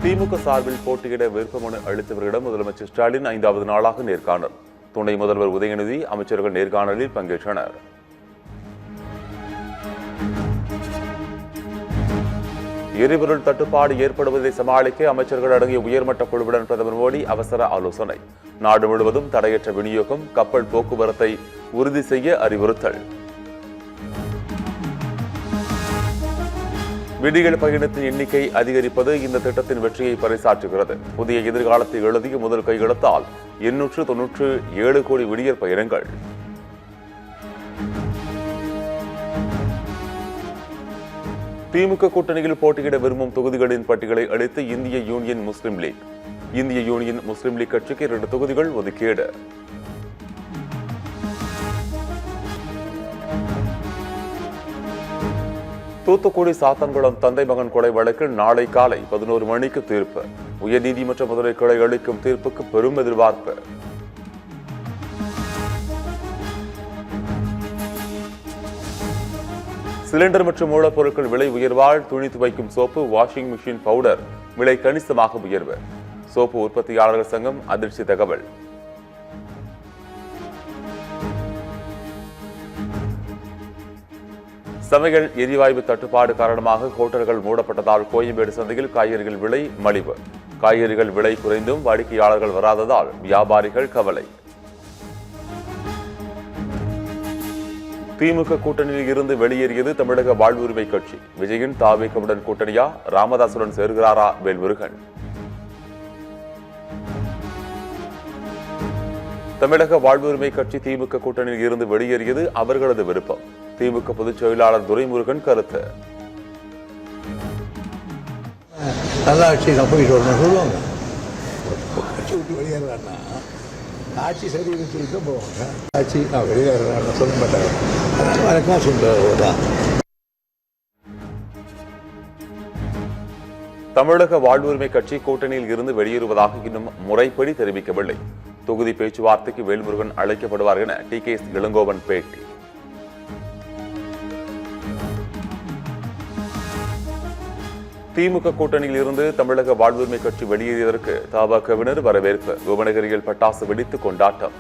திமுக சார்பில் போட்டியிட விருப்பமனு அளித்தவர்களிடம் முதலமைச்சர் ஸ்டாலின் 5வது நாளாக நேர்காணல். துணை முதல்வர் உதயநிதி, அமைச்சர்கள் நேர்காணலில் பங்கேற்றனர். எரிபொருள் தட்டுப்பாடு ஏற்படுவதை சமாளிக்க அமைச்சர்கள் அடங்கிய உயர்மட்ட குழுவுடன் பிரதமர் மோடி அவசர ஆலோசனை. நாடு முழுவதும் தடையற்ற விநியோகம், கப்பல் போக்குவரத்தை உறுதி செய்ய அறிவுறுத்தல். விடியல் பயணத்தின் எண்ணிக்கை அதிகரிப்பது இந்த திட்டத்தின் வெற்றியை பறைசாற்றுகிறது. புதிய எதிர்காலத்தை எழுதிய முதல் கையெழுத்தால் 897 கோடி விடியல் பயணங்கள். திமுக கூட்டணியில் போட்டியிட விரும்பும் தொகுதிகளின் பட்டியலை அளித்து இந்திய யூனியன் முஸ்லிம் லீக். இந்திய யூனியன் முஸ்லிம் லீக் கட்சிக்கு 2 தொகுதிகள் ஒதுக்கீடு. தூத்துக்குடி சாத்தான்குளம் தந்தை மகன் கொலை வழக்கில் நாளை காலை 11 மணிக்கு தீர்ப்பு. உயர்நீதிமன்ற மதுரை கிளை அளிக்கும் தீர்ப்புக்கு பெரும் எதிர்பார்ப்பு. சிலிண்டர் மற்றும் மூலப்பொருட்கள் விலை உயர்வால் துணி துவைக்கும் சோப்பு, வாஷிங் மிஷின், பவுடர் விலை கணிசமாக உயர்வு. சோப்பு உற்பத்தியாளர்கள் சங்கம் அதிர்ச்சி தகவல். சமையல் எரிவாயு தட்டுப்பாடு காரணமாக ஹோட்டல்கள் மூடப்பட்டதால் கோயம்பேடு சந்தையில் காய்கறிகள் விலை மலிவு. காய்கறிகள் விலை குறைந்தும் வாடிக்கையாளர்கள் வராததால் வியாபாரிகள் கவலை. திமுக கூட்டணியில் இருந்து வெளியேறியது தமிழக வாழ்வுரிமை கட்சி. விஜயின் தாவேகவுடன் கூட்டணியா, ராமதாசுடன் சேர்கிறாரா வேல்முருகன்? தமிழக வாழ்வுரிமை கட்சி திமுக கூட்டணியில் இருந்து வெளியேறியது அவர்களது விருப்பம். திமுக பொதுச் செயலாளர் துரைமுருகன் கருத்து. நல்லாட்சி நான் போயிட்டு வரணும் சொல்லுவாங்க. கட்சி விட்டு வெளியேறான்னா ஆட்சி சரின்னு சொல்லிட்டு போவாங்க. ஆட்சி நான் வெளியேறான்னு சொல்ல மாட்டாங்க. வழக்கமாக சொல்றதுதான். தமிழக வாழ்வுரிமை கட்சி கூட்டணியில் இருந்து வெளியேறுவதாக இன்னும் முறைப்படி தெரிவிக்கவில்லை. தொகுதி பேச்சுவார்த்தைக்கு வேல்முருகன் அழைக்கப்படுவார் என டிகேஎஸ் இளங்கோவன் பேட்டி. திமுக கூட்டணியில் இருந்து தமிழக வாழ்வுரிமை கட்சி வெளியேறியதற்கு தபாகவினர் வரவேற்பு. புவனகிரியில் பட்டாசு வெடித்து கொண்டாட்டம்.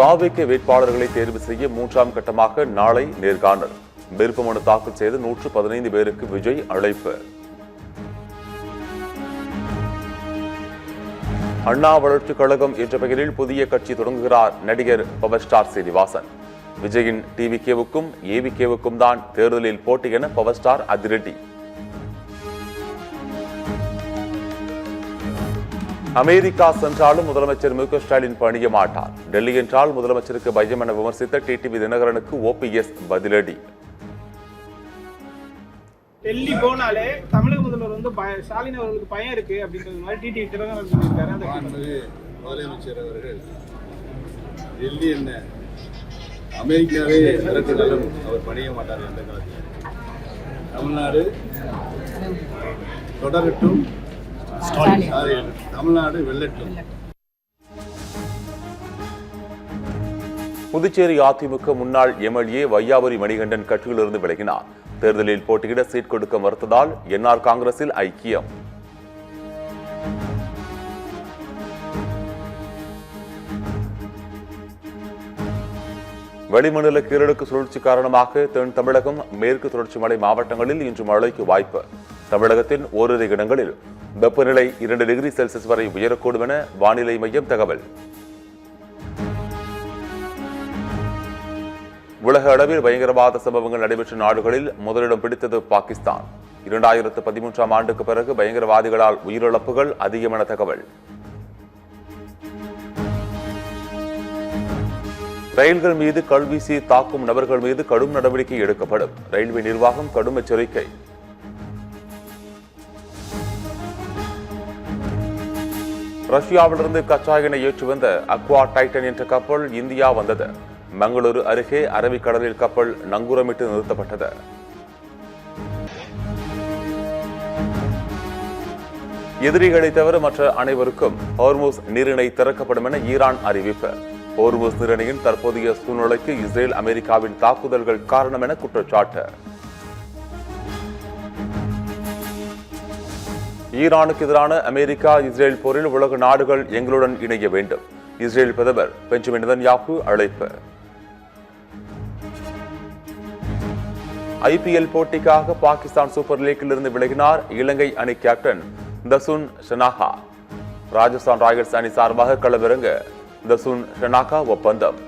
தாவேக வேட்பாளர்களை தேர்வு செய்ய 3ஆம் கட்டமாக நாளை நேர்காணல். விருப்பமனு தாக்கல் செய்து 115 பேருக்கு விஜய் அழைப்பு. அண்ணா வளர்ச்சி கழகம் என்ற பெயரில் புதிய கட்சி தொடங்குகிறார் நடிகர் பவர் ஸ்டார் சீனிவாசன். விஜயின் டிவிகேவுக்கும் ஏவிகேவுக்கும் தான் தேர்தலில் போட்டி என பவர் ஸ்டார் அதிரடி. அமெரிக்கா சென்றாலும் முதலமைச்சர் மு க ஸ்டாலின் பணிய மாட்டார். டெல்லி என்றால் முதலமைச்சருக்கு பயம் என விமர்சித்த டிடிவி தினகரனுக்கு ஓபிஎஸ் பதிலடி. டெல்லி போனாலே தமிழக முதல்வர் வந்து ஸ்டாலின் அவர்களுக்கு பயம் இருக்கு அப்படின்றது மாதிரி டிடிவி தினகரன் சொல்லியிருக்காரு. முதலமைச்சர் அவர்கள் டெல்லி என்ன அமெரிக்காவே நடத்தினாலும் அவர் பணிய மாட்டார் என்ற காலத்தில் தமிழ்நாடு தொடரட்டும், தமிழ்நாடு வெல்லட்டும். புதுச்சேரி அதிமுக முன்னாள் எம்எல்ஏ வையாபுரி மணிகண்டன் கட்சியிலிருந்து விலகினார். தேர்தலில் போட்டியிட சீட் கொடுக்க மறுத்ததால் என்ஆர் காங்கிரஸில் ஐக்கியம். வளிமண்டல கீழடுக்கு சுழற்சி காரணமாக தென் தமிழகம், மேற்கு தொடர்ச்சி மலை மாவட்டங்களில் இன்று மழைக்கு வாய்ப்பு. தமிழகத்தின் ஓரிரு இடங்களில் வெப்பநிலை 2 டிகிரி செல்சியஸ் வரை உயரக்கூடும் என வானிலை மையம் தகவல். உலக அளவில் பயங்கரவாத சம்பவங்கள் நடைபெற்ற நாடுகளில் முதலிடம் பிடித்தது பாகிஸ்தான். 2013ஆம் ஆண்டுக்கு பிறகு பயங்கரவாதிகளால் உயிரிழப்புகள் அதிகம் என தகவல். ரயில்கள் மீது கல்வீசி தாக்கும் நபர்கள் மீது கடும் நடவடிக்கை எடுக்கப்படும். ரயில்வே நிர்வாகம் கடும் எச்சரிக்கை. ரஷ்யாவிலிருந்து கச்சா எண்ணெய் ஏற்றி வந்த அக்வா டைட்டன் என்ற கப்பல் இந்தியா வந்தது. மங்களூரு அருகே அரபிக்கடலில் கப்பல் நங்கூரமிட்டு நிறுத்தப்பட்டது. எதிரிகளை தவிர மற்ற அனைவருக்கும் ஹோர்முஸ் நீரிணை திறக்கப்படும் என ஈரான் அறிவிப்பு. ஹோர்முஸ் நீரிணையின் தற்போதைய சூழ்நிலைக்கு இஸ்ரேல் அமெரிக்காவின் தாக்குதல்கள் காரணம் என குற்றச்சாட்டு. ஈரானுக்கு எதிரான அமெரிக்கா இஸ்ரேல் போரில் உலக நாடுகள் எங்களுடன் இணைய வேண்டும். இஸ்ரேல் பிரதமர் பெஞ்சமின் நெதன்யாகு அழைப்பு. ஐபிஎல் போட்டிக்காக பாகிஸ்தான் சூப்பர் லீக்கில் இருந்து விலகினார் இலங்கை அணி கேப்டன் தசுன் ஷனாகா. ராஜஸ்தான் ராயல்ஸ் அணி சார்பாக களமிறங்க தசுன் ஷனாகா ஒப்பந்தம்.